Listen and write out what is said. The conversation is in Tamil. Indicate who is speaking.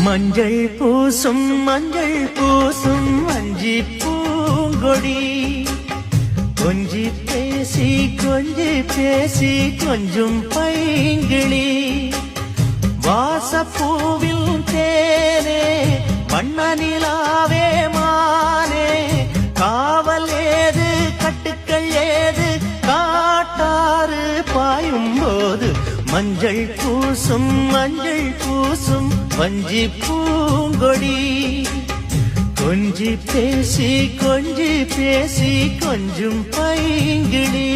Speaker 1: மஞ்சள் பூசும் வஞ்சி பூங்கொடி கொஞ்சி பேசி கொஞ்சும் பைங்கிளி வாசப்பூவில் தேனே வண்ணனிலாவே மானே காவல் ஏது கட்டுக்கள் ஏது காட்டாறு பாயும் போது மஞ்சள் பூசும் வஞ்சி பூங்கொடி கொஞ்சி பேசி கொஞ்சும் பைங்கிளி